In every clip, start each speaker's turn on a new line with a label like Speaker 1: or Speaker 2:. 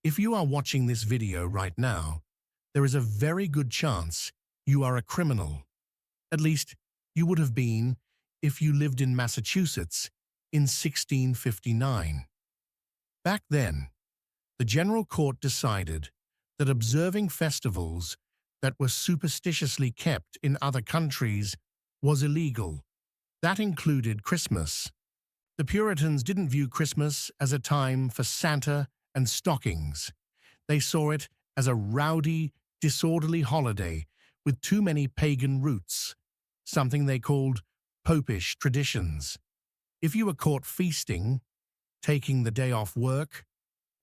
Speaker 1: If you are watching this video right now, there is a very good chance you are a criminal. At least, you would have been if you lived in Massachusetts in 1659. Back then, the General Court decided that observing festivals that were superstitiously kept in other countries was illegal. That included Christmas. The Puritans didn't view Christmas as a time for Santa and stockings. They saw it as a rowdy, disorderly holiday with too many pagan roots, something they called popish traditions. If you were caught feasting, taking the day off work,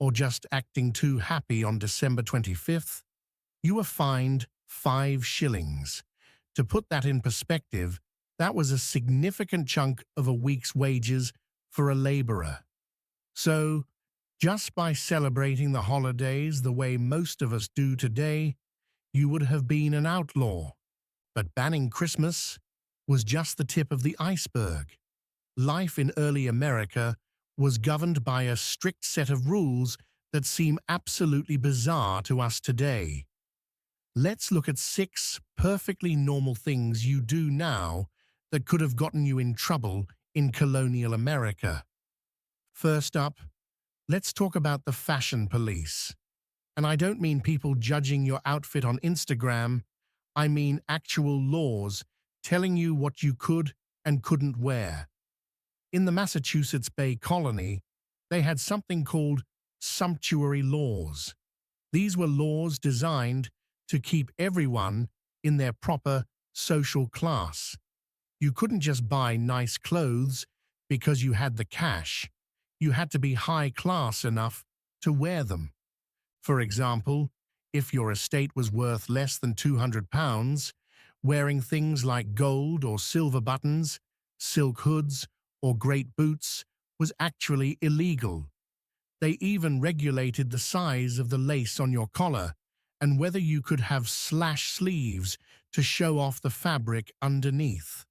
Speaker 1: or just acting too happy on December 25th, you were fined 5 shillings. To put that in perspective, that was a significant chunk of a week's wages for a laborer. So, just by celebrating the holidays the way most of us do today, you would have been an outlaw. But banning Christmas was just the tip of the iceberg. Life in early America was governed by a strict set of rules that seem absolutely bizarre to us today. Let's look at 6 perfectly normal things you do now that could have gotten you in trouble in colonial America. First up, let's talk about the fashion police. And I don't mean people judging your outfit on Instagram, I mean actual laws telling you what you could and couldn't wear. In the Massachusetts Bay Colony, they had something called Sumptuary Laws. These were laws designed to keep everyone in their proper social class. You couldn't just buy nice clothes because you had the cash. You had to be high class enough to wear them. For example, if your estate was worth less than £200, wearing things like gold or silver buttons, silk hoods, or great boots was actually illegal. They even regulated the size of the lace on your collar and whether you could have slash sleeves to show off the fabric underneath.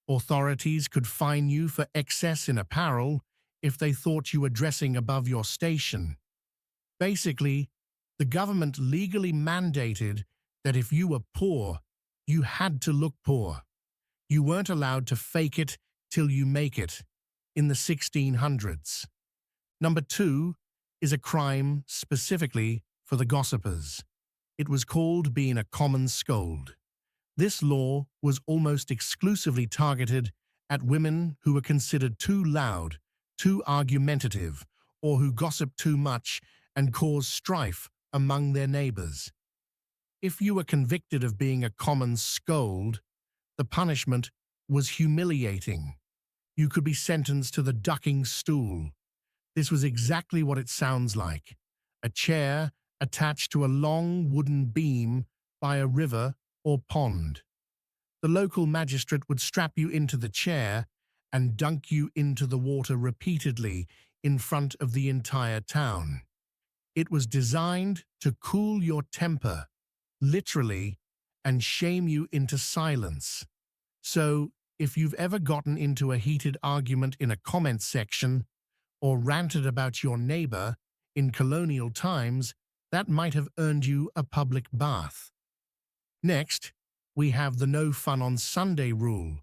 Speaker 1: Authorities could fine you for excess in apparel if they thought you were dressing above your station. Basically, the government legally mandated that if you were poor, you had to look poor. You weren't allowed to fake it till you make it in the 1600s. Number 2 is a crime specifically for the gossipers. It was called being a common scold. This law was almost exclusively targeted at women who were considered too loud, too argumentative, or who gossiped too much and caused strife among their neighbors. If you were convicted of being a common scold, the punishment was humiliating. You could be sentenced to the ducking stool. This was exactly what it sounds like, a chair attached to a long wooden beam by a river or pond. The local magistrate would strap you into the chair and dunk you into the water repeatedly in front of the entire town. It was designed to cool your temper, literally, and shame you into silence. So, if you've ever gotten into a heated argument in a comment section or ranted about your neighbor in colonial times, that might have earned you a public bath. Next, we have the no fun on Sunday rule,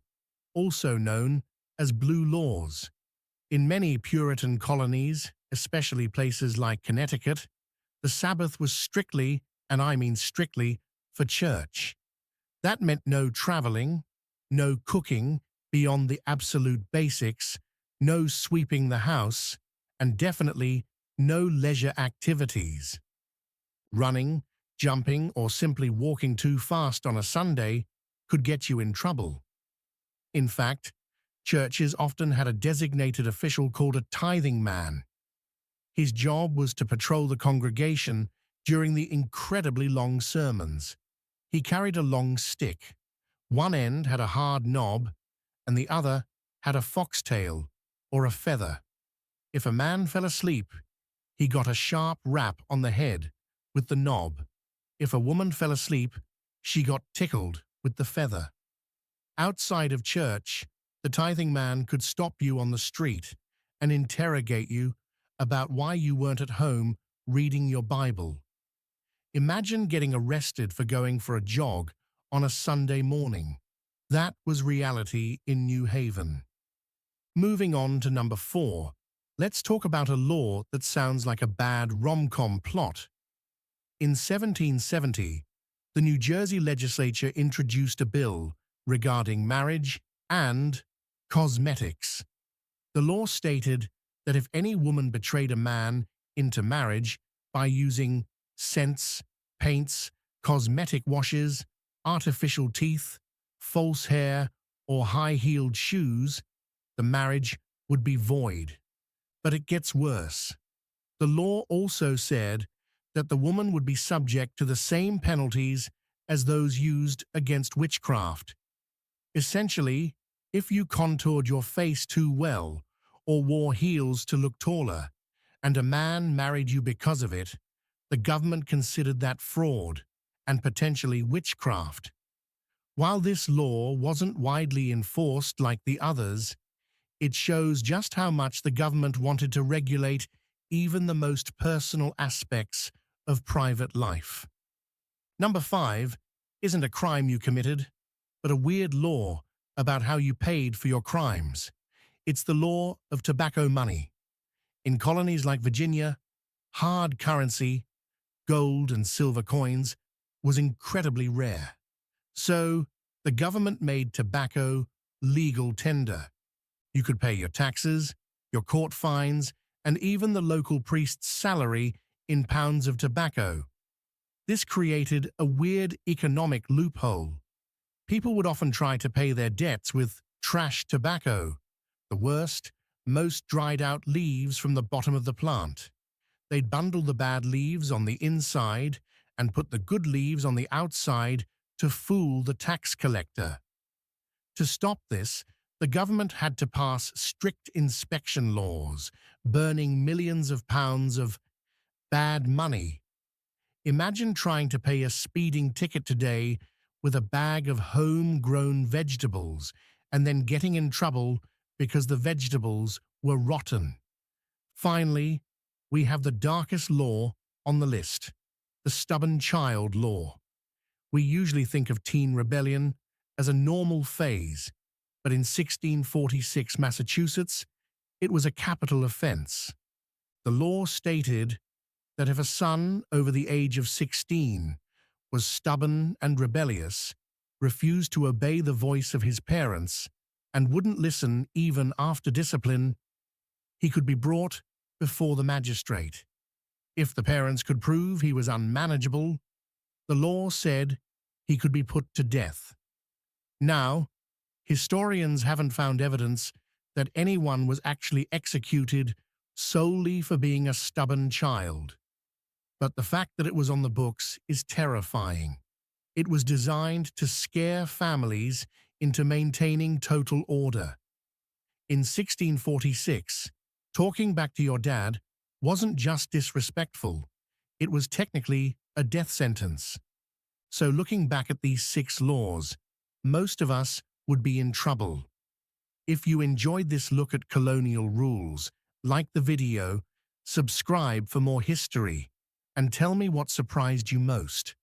Speaker 1: also known as blue laws. In many Puritan colonies, especially places like Connecticut, the Sabbath was strictly, and I mean strictly, for church. That meant no traveling, no cooking beyond the absolute basics, no sweeping the house, and definitely no leisure activities. Running, jumping, or simply walking too fast on a Sunday could get you in trouble. In fact, churches often had a designated official called a tithing man. His job was to patrol the congregation during the incredibly long sermons. He carried a long stick. One end had a hard knob, and the other had a foxtail or a feather. If a man fell asleep, he got a sharp rap on the head with the knob. If a woman fell asleep, she got tickled with the feather. Outside of church, the tithing man could stop you on the street and interrogate you about why you weren't at home reading your Bible. Imagine getting arrested for going for a jog on a Sunday morning. That was reality in New Haven. Moving on to number 4, let's talk about a law that sounds like a bad rom-com plot. In 1770, the New Jersey legislature introduced a bill regarding marriage and cosmetics. The law stated that if any woman betrayed a man into marriage by using scents, paints, cosmetic washes, artificial teeth, false hair, or high-heeled shoes, the marriage would be void. But it gets worse. The law also said that the woman would be subject to the same penalties as those used against witchcraft. Essentially, if you contoured your face too well or wore heels to look taller, and a man married you because of it, the government considered that fraud and potentially witchcraft. While this law wasn't widely enforced like the others, it shows just how much the government wanted to regulate even the most personal aspects of private life. Number 5 isn't a crime you committed, but a weird law about how you paid for your crimes. It's the law of tobacco money. In colonies like Virginia, hard currency, gold and silver coins, was incredibly rare. So, the government made tobacco legal tender. You could pay your taxes, your court fines, and even the local priest's salary in pounds of tobacco. This created a weird economic loophole. People would often try to pay their debts with trash tobacco, the worst, most dried-out leaves from the bottom of the plant. They'd bundle the bad leaves on the inside and put the good leaves on the outside to fool the tax collector. To stop this, the government had to pass strict inspection laws, burning millions of pounds of bad money. Imagine trying to pay a speeding ticket today with a bag of homegrown vegetables and then getting in trouble because the vegetables were rotten. Finally, we have the darkest law on the list, the stubborn child law. We usually think of teen rebellion as a normal phase, but in 1646 Massachusetts, it was a capital offense. The law stated that if a son over the age of 16 was stubborn and rebellious, refused to obey the voice of his parents, and wouldn't listen even after discipline, he could be brought before the magistrate. If the parents could prove he was unmanageable, the law said he could be put to death. Now, historians haven't found evidence that anyone was actually executed solely for being a stubborn child. But the fact that it was on the books is terrifying. It was designed to scare families into maintaining total order. In 1646, talking back to your dad wasn't just disrespectful, it was technically a death sentence. So looking back at these 6 laws, most of us would be in trouble. If you enjoyed this look at colonial rules, like the video, subscribe for more history, and tell me what surprised you most.